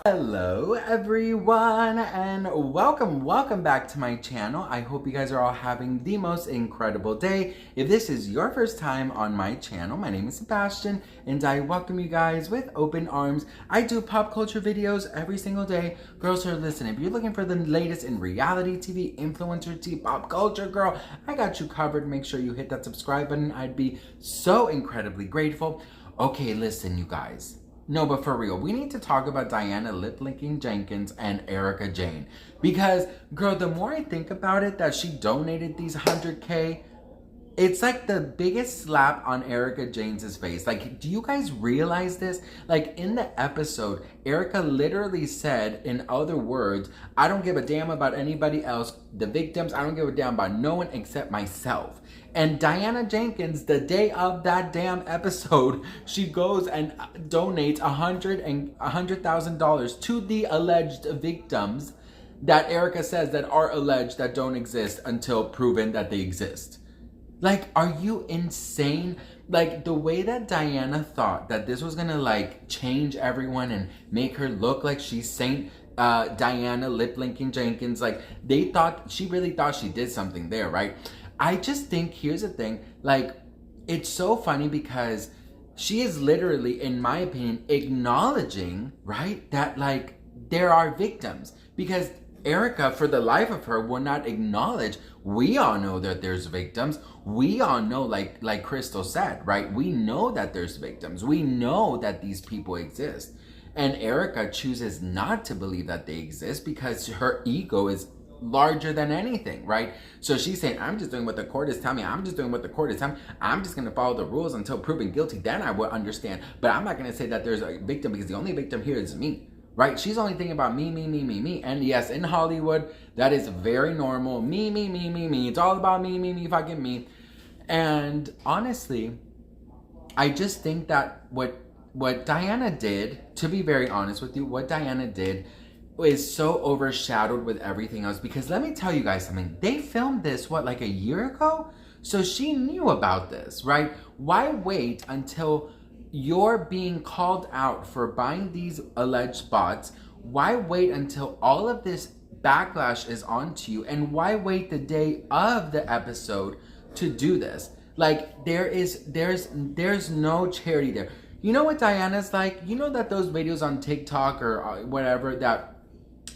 Hello everyone and welcome back to my channel. I hope you guys are all having the most incredible day. If this is your first time on my channel, my name is Sebastian and I welcome you guys with open arms. I do pop culture videos every single day. Girls, so listen, if you're looking for the latest in reality TV, influencer TV, pop culture, girl, I got you covered. Make sure you hit that subscribe button. I'd be so incredibly grateful. Okay, listen you guys. No, but for real, we need to talk about Diana lip-linking Jenkins and Erika Jayne. Because, girl, the more I think about it, that she donated these 100K, it's like the biggest slap on Erika Jayne's face. Like, do you guys realize this? Like, in the episode, Erika literally said, in other words, I don't give a damn about anybody else, the victims, I don't give a damn about no one except myself. And Diana Jenkins, the day of that damn episode, she goes and donates $100,000 to the alleged victims that Erika says that are alleged that don't exist until proven that they exist. Like, are you insane? Like, the way that Diana thought that this was gonna, like, change everyone and make her look like she's Saint Diana lip-linking Jenkins, like, she really thought she did something there, right? I just think, here's the thing, like, it's so funny because she is literally, in my opinion, acknowledging, right, that, like, there are victims. Because Erika, for the life of her, will not acknowledge, we all know that there's victims. We all know, like Crystal said, right? We know that there's victims. We know that these people exist. And Erika chooses not to believe that they exist because her ego is larger than anything, right? So she's saying, I'm just doing what the court is telling me. I'm just doing what the court is telling me. I'm just going to follow the rules until proven guilty. Then I will understand. But I'm not going to say that there's a victim because the only victim here is me, right? She's only thinking about me. And yes, in Hollywood, that is very normal. Me. It's all about me, fucking me. And honestly, I just think that what Diana did, to be very honest with you, what Diana did is so overshadowed with everything else. Because let me tell you guys something. They filmed this, what, like a year ago? So she knew about this, right? Why wait until you're being called out for buying these alleged bots? Why wait until all of this backlash is onto you? And why wait the day of the episode to do this? Like, there's no charity there. You know what Diana's like? You know that those videos on TikTok or whatever that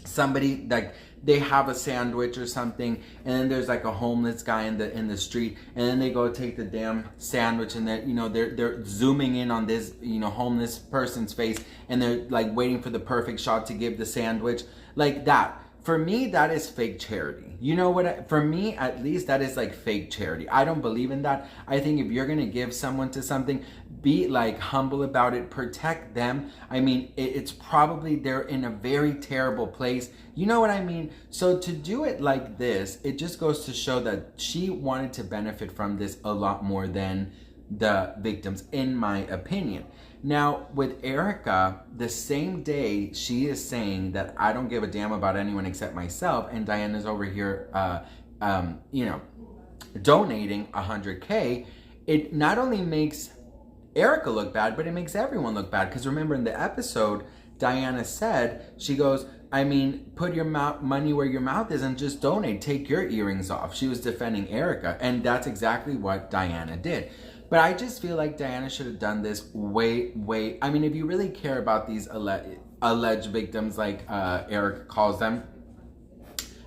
somebody, like, they have a sandwich or something and then there's like a homeless guy in the street and then they go take the damn sandwich and they're zooming in on this homeless person's face and they're like waiting for the perfect shot to give the sandwich, like that. For me, that is fake charity. You know what? For me, at least, that is like fake charity. I don't believe in that. I think if you're gonna give someone to something, be like humble about it, protect them. I mean, it's probably they're in a very terrible place. You know what I mean? So to do it like this, it just goes to show that she wanted to benefit from this a lot more than the victims, in my opinion. Now, with Erika, the same day she is saying that I don't give a damn about anyone except myself, and Diana's over here, donating 100K, it not only makes Erika look bad, but it makes everyone look bad. Because remember, in the episode, Diana said, she goes, I mean, put your money where your mouth is and just donate. Take your earrings off. She was defending Erika, and that's exactly what Diana did. But I just feel like Diana should have done this way. I mean, if you really care about these alleged victims, like Erika calls them,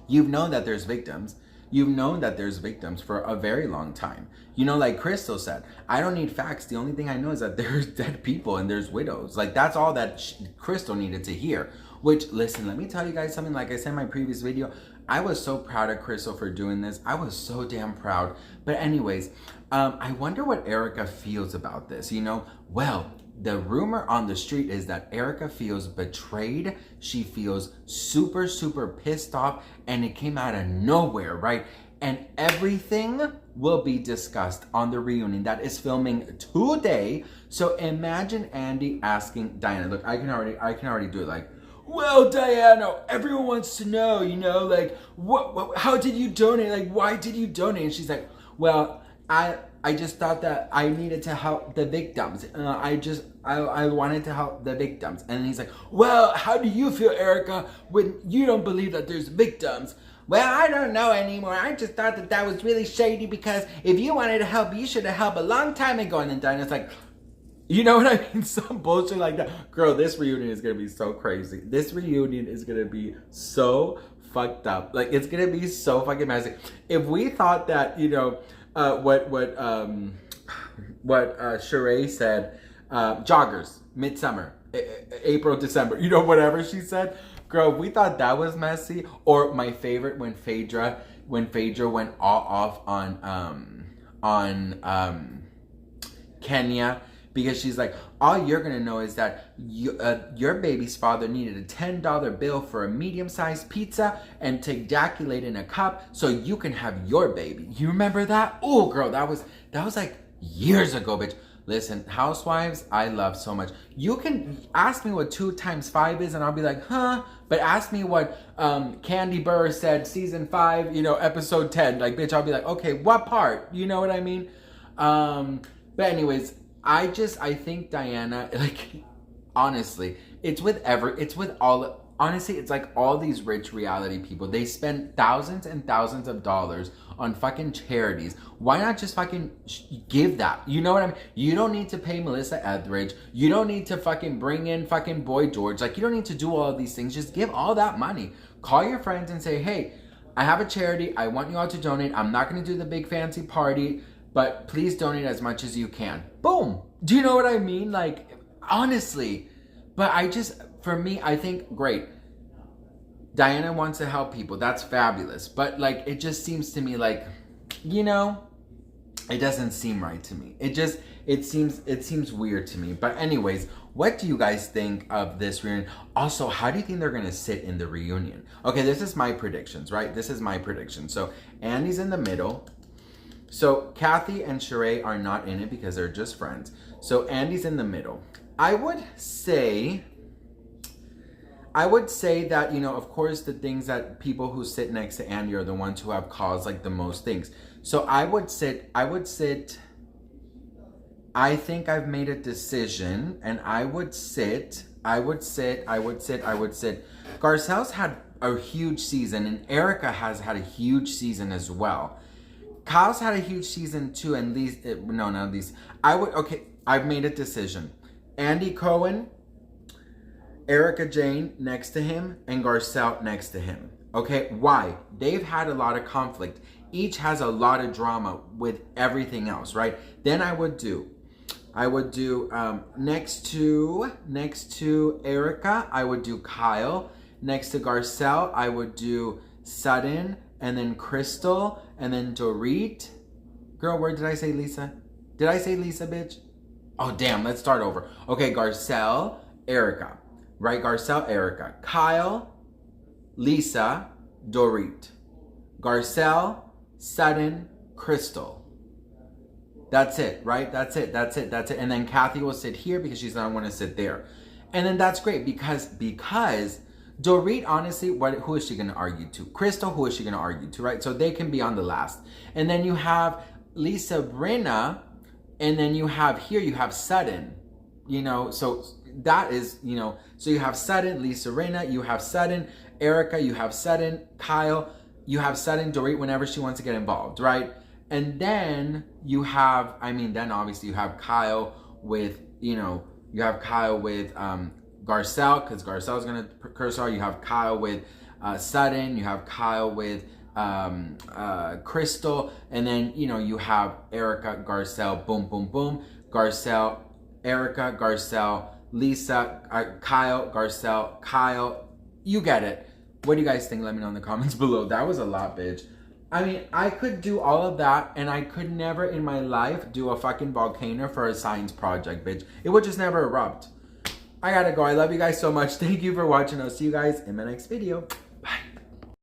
you've known that there's victims. You've known that there's victims for a very long time. You know, like Crystal said, I don't need facts. The only thing I know is that there's dead people and there's widows. Like, that's all that Crystal needed to hear. Which, listen, let me tell you guys something. Like I said in my previous video, I was so proud of Crystal for doing this. I was so damn proud. But anyways, I wonder what Erika feels about this, you know? Well, the rumor on the street is that Erika feels betrayed. She feels super, super pissed off, and it came out of nowhere, right? And everything will be discussed on the reunion that is filming today. So imagine Andy asking Diana, look, I can already do it, like, well, Diana, everyone wants to know, you know, like, how did you donate? Like, why did you donate? And she's like, well, I just thought that I needed to help the victims. I wanted to help the victims. And he's like, well, how do you feel, Erika, when you don't believe that there's victims? Well, I don't know anymore. I just thought that that was really shady because if you wanted to help, you should have helped a long time ago. And then Diana's like, you know what I mean? Some bullshit like that. Girl, this reunion is going to be so crazy. This reunion is going to be so fucked up. Like, it's going to be so fucking messy. If we thought that, you know, what Sheree said, joggers, midsummer, April, December, you know, whatever she said. Girl, we thought that was messy. Or my favorite, when Phaedra went all off on Kenya, because she's like, all you're gonna know is that your baby's father needed a $10 bill for a medium-sized pizza and to ejaculate in a cup so you can have your baby. You remember that? Oh, girl, that was like years ago, bitch. Listen, Housewives, I love so much. You can ask me what 2 times 5 is and I'll be like, huh? But ask me what Candy Burr said, season 5, you know, episode 10. Like, bitch, I'll be like, okay, what part? You know what I mean? But anyways, I think Diana, like, honestly, it's like all these rich reality people. They spend thousands and thousands of dollars on fucking charities. Why not just fucking give that? You know what I mean? You don't need to pay Melissa Etheridge. You don't need to fucking bring in fucking Boy George. Like, you don't need to do all of these things. Just give all that money. Call your friends and say, hey, I have a charity. I want you all to donate. I'm not going to do the big fancy party, but please donate as much as you can. Boom. Do you know what I mean? Like, honestly. But for me, I think, great. Diana wants to help people. That's fabulous. But, like, it just seems to me like, you know, it doesn't seem right to me. It seems weird to me. But anyways, what do you guys think of this reunion? Also, how do you think they're going to sit in the reunion? Okay, this is my predictions, right? This is my prediction. So, Andy's in the middle. So, Kathy and Sheree are not in it because they're just friends. So, Andy's in the middle. I would say that, you know, of course, the things that people who sit next to Andy are the ones who have caused, like, the most things. So, I think I've made a decision, and I would sit. Garcelle's had a huge season, and Erika has had a huge season as well. Kyle's had a huge season too, and I've made a decision. Andy Cohen, Erika Jayne next to him, and Garcelle next to him. Okay, why? They've had a lot of conflict. Each has a lot of drama with everything else, right? Then I would do next to Erika, I would do Kyle. Next to Garcelle, I would do Sutton, and then Crystal, and then Dorit. Girl, where did I say Lisa? Did I say Lisa, bitch? Oh, damn, let's start over. Okay, Garcelle, Erika. Right, Garcelle, Erika. Kyle, Lisa, Dorit. Garcelle, Sutton, Crystal. That's it, right? That's it. And then Kathy will sit here because she's not want to sit there. And then that's great because Dorit, honestly, who is she going to argue to? Crystal, who is she going to argue to, right? So they can be on the last. And then you have Lisa Brenna, and then you have Sutton, you know, so that is, you know, so you have Sutton, Lisa Rinna, you have Sutton, Erika, you have Sutton, Kyle, you have Sutton, Dorit whenever she wants to get involved, right? And then you have, obviously you have Kyle with, Garcelle, because Garcelle's going to curse her. You have Kyle with Sutton. You have Kyle with Crystal. And then, you have Erika, Garcelle, boom, boom, boom. Garcelle, Erika, Garcelle, Lisa, Kyle, Garcelle, Kyle. You get it. What do you guys think? Let me know in the comments below. That was a lot, bitch. I could do all of that, and I could never in my life do a fucking volcano for a science project, bitch. It would just never erupt. I gotta go. I love you guys so much. Thank you for watching. I'll see you guys in my next video.